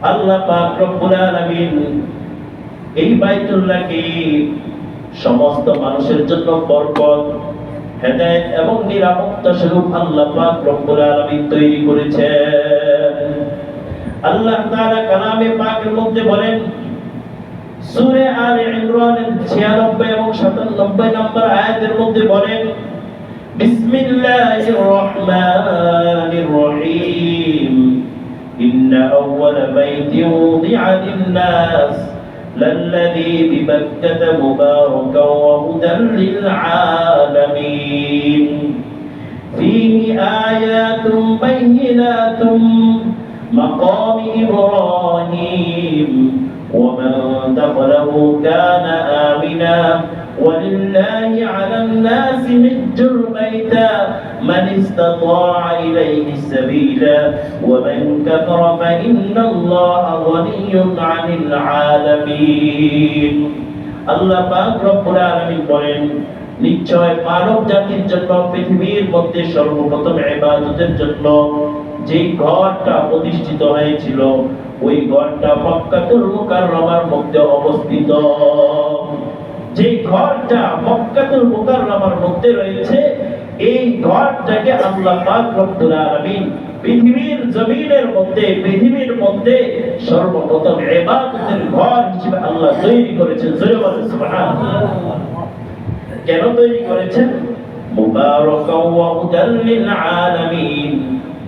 আল্লাহ পাক রব্বুল আলামিন এই বাইতুল্লাহকে সমস্ত মানুষের জন্য বরকত, হেদায়েত এবং নিরাপত্তা স্বরূপ আল্লাহ পাক রব্বুল আলামিন তৈরি করেছেন। আল্লাহ তাআলা কালামে পাকের মধ্যে বলেন, সূরা আলে ইমরানের 96 এবং 97 নম্বর আয়াতের মধ্যে বলেন, বিসমিল্লাহির রহমানির রহিম, ইন্না আউওয়ালা বাইতিন উযিআ লিন-নাস লাল্লাযী বিবাক্কাতা মুবারাকান ওয়া হুদাল লিল-আলামিন ফীহি আয়াতুন বায়্যিনাতুন মাকামু ইব্রাহিম ومن دخله كان آمنا ولله على الناس حج البيت من استطاع إليه سبيلا ومن كفر فإن الله غني عن العالمين আল্লাহ পাক রব্বুল আলামিন বলেন, নিশ্চয় মানব জাতির জন্য পৃথিবীর মধ্যে সর্বপ্রথম ইবাদতের জন্য যে ঘরটা প্রতিষ্ঠিত হয়েছিল ওই ঘরটা মক্কাতুল মুকাররমার মধ্যে অবস্থিত। যে ঘরটা মক্কাতুল মুকাররমার মধ্যে রয়েছে এই ঘরটাকে আল্লাহ পাক রব্বুল আলামিন পৃথিবীর জমিনের মধ্যে, পৃথিবীর মধ্যে সর্বপ্রথম ইবাদতের ঘর হিসেবে আল্লাহ তৈরি করেছেন। জোরে বলেন সুবহানাল্লাহ। কেন তৈরি করেছেন? মুবারাকান ওয়া হুদাল লিল আলামিন,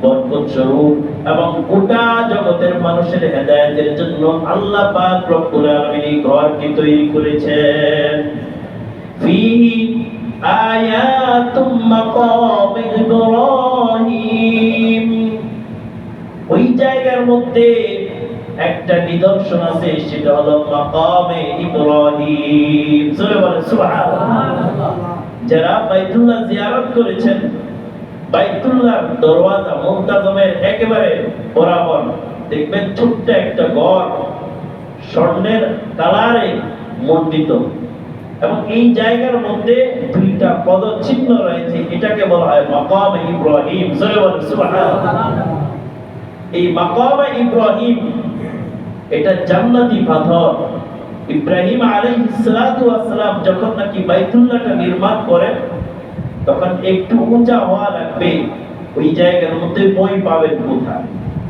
বরকত স্বরূপ এবং গোটা জগতের মানুষের হেদায়েতের জন্য আল্লাহ পাক রব্বুল আলামিন এই ঘরটি তৈরি করেছেন। ফীহি আয়াতুম মাকাম ইব্রাহিম, ওই জায়গার মধ্যে একটা নিদর্শন আছে, সেটা হলো মাকামে ইব্রাহিম। জোরে বলেন সুবহানাল্লাহ। যারা বাইতুল্লাহ জিয়ারত করেছেন, বাইতুল্লাহর দরওয়াজা মুনতাজমের একেবারে বরাবর দেখবেন ছোট্ট একটা ঘর স্বর্ণের কালারে মণ্ডিত, এবং এই জায়গার মধ্যে দুইটা পদচিহ্ন রয়েছে, এটাকে বলা হয় মাকাম ইব্রাহিম। জোরে বলেন সুবহানাল্লাহ। এই মাকাম ইব্রাহিম এটা জান্নাতি পাথর। ইব্রাহিম আলাইহিস সালাতু ওয়াস সালাম যখন নাকি বাইতুল্লাহটা নির্মাণ করেন তখন একটু উঁচা হওয়া লাগবে, ওই জায়গার মধ্যে মই পাবেন কোথায়?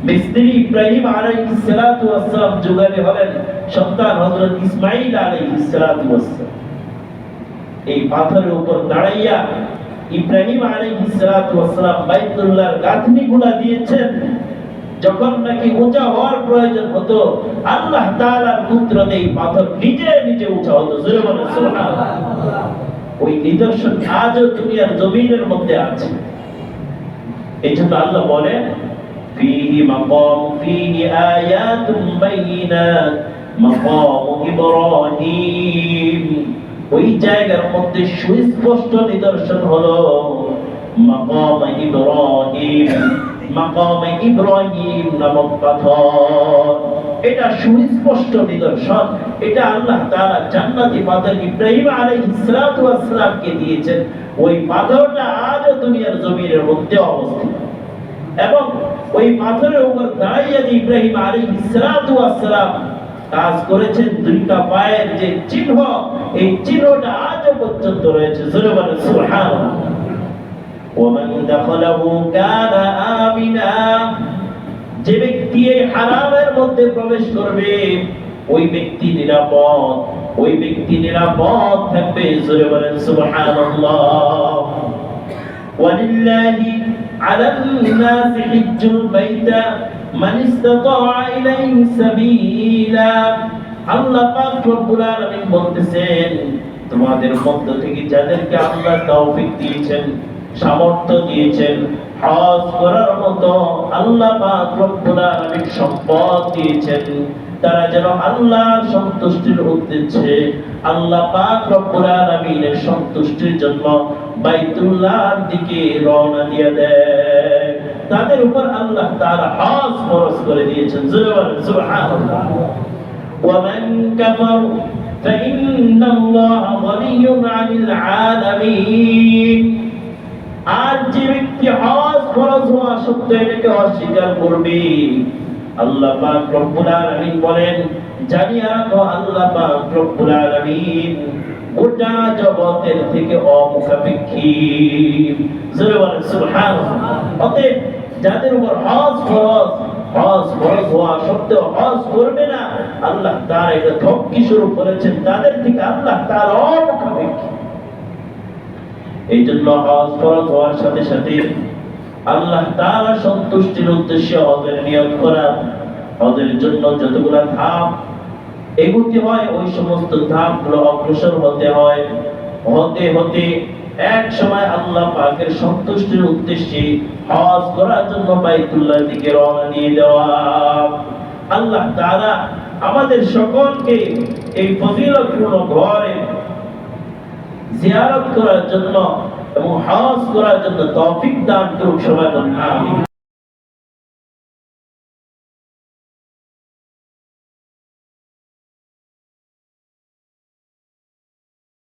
মিস্ত্রি ইব্রাহিম আলাইহিস সালাতু ওয়াস সালাম জোগাড় হলেন সন্তান হযরত ইসমাঈল আলাইহিস সালাতু ওয়াস সালাম। এই পাথরের উপর দাঁড়াইয়া ইব্রাহিম আলাইহিস সালাতু ওয়াস সালাম বাইতুল্লাহর গাঁথনিগুলা দিয়েছেন। যখন নাকি উঁচা হওয়ার প্রয়োজন হতো আল্লাহ তাআলার কুদরতে এই পাথর নিজে নিজে উঁচা হতো। জোরে বলেন সুবহানাল্লাহ। ওই নিদর্শন আজও দুনিয়ার জমিনের মধ্যে আছে। এই জন্য আল্লাহ বলেন, ফীহি মাকাম ফীহি আয়াতুম বায়্যিনাত মাকাম ইব্রাহিম, ওই জায়গার মধ্যে সুস্পষ্ট নিদর্শন হলো মাকাম ইব্রাহিম। মাকামে ইব্রাহিম নামক পাথর, এটা সুস্পষ্ট নিদর্শন। এটা আল্লাহ তাআলা জান্নাতি পাথর ইব্রাহিম আলাইহিস সালাতু ওয়াস সালামকে দিয়েছেন। ওই পাথরটা আজও দুনিয়ার জমিনের মধ্যে অবস্থিত, এবং ওই পাথরের উপর দাঁড়িয়ে যে ইব্রাহিম আলাইহিস সালাতু ওয়াস সালাম কাজ করেছেন, দুইটা পায়ের যে চিহ্ন, এই চিহ্নটা আজও পর্যন্ত রয়েছে। জোরে বলেন সুবহানাল্লাহ। ومن دخله كان آمنا, যে ব্যক্তি এই হারামের মধ্যে প্রবেশ করবে ওই ব্যক্তি নিরাপদ, ওই ব্যক্তি নিরাপদ থাকবে। জোরে বলেন সুবহানাল্লাহ। ওয়ালিল্লাহি আলান নাসি হিজ্জুল বাইতা মান ইসতাতাআ ইলাইহি সাবিলা, আল্লাহ পাক রব্বুল আলামিন বলতেছেন, তোমাদের মধ্য থেকে যাদেরকে আল্লাহ তৌফিক দিয়েছেন, সামর্থ্য দিয়েছেন, হজ করার মতো আল্লাহ পাক রব্বুল আলামিন সম্পদ দিয়েছেন, তারা যেন আল্লাহর সন্তুষ্টির উদ্দেশ্যে আল্লাহ পাক রব্বুল আলামিনের সন্তুষ্টির জন্য বাইতুল্লাহর দিকে রওনা দিয়ে দেয়। তাদের উপর আল্লাহ তাআলা হজ ফরজ করে দিয়েছেন। সুবহানাল্লাহ। ওয়া মান কাফার ফাইন্নাল্লাহা গনিয়্যুন আনিল আলামিন, আর যে ব্যক্তি হজ ফরজ হওয়া সত্ত্বেও এটাকে অস্বীকার করবে আল্লাহ পাক রব্বুল আলামিন বলেন, জানিয়া রাখো আল্লাহ পাক রব্বুল আলামিন গোটা জগতের থেকে অমুখাপেক্ষী। জোরে বলেন সুবহানাল্লাহ। অতএব যাদের উপর হজ ফরজ হওয়া সত্ত্বেও হজ করবে না, আল্লাহ তাআলা এটা ধমকি স্বরূপ বলেছেন, তাদের থেকে আল্লাহ তাআলা অমুখাপেক্ষী। এই জন্য হজ ফরজ হওয়ার সাথে সাথে আল্লাহ তাআলা সন্তুষ্টির উদ্দেশ্যে হজের নিয়ত করা, হজের জন্য যতগুলো ধাপ এগুতে হয় ওই সমস্ত ধাপগুলো অগ্রসর হতে হয়। হতে হতে এক সময় আল্লাহ পাকের সন্তুষ্টির উদ্দেশ্যে হজ করার জন্য বাইতুল্লাহর দিকে রওনা দিয়ে দেওয়া। আল্লাহ তাআলা আমাদের সকলকে এই ফজিলতপূর্ণ ঘরে জিয়ারত করার জন্য এবং হজ করার জন্য তৌফিক দান করুন। সবাই বলুন আমিন।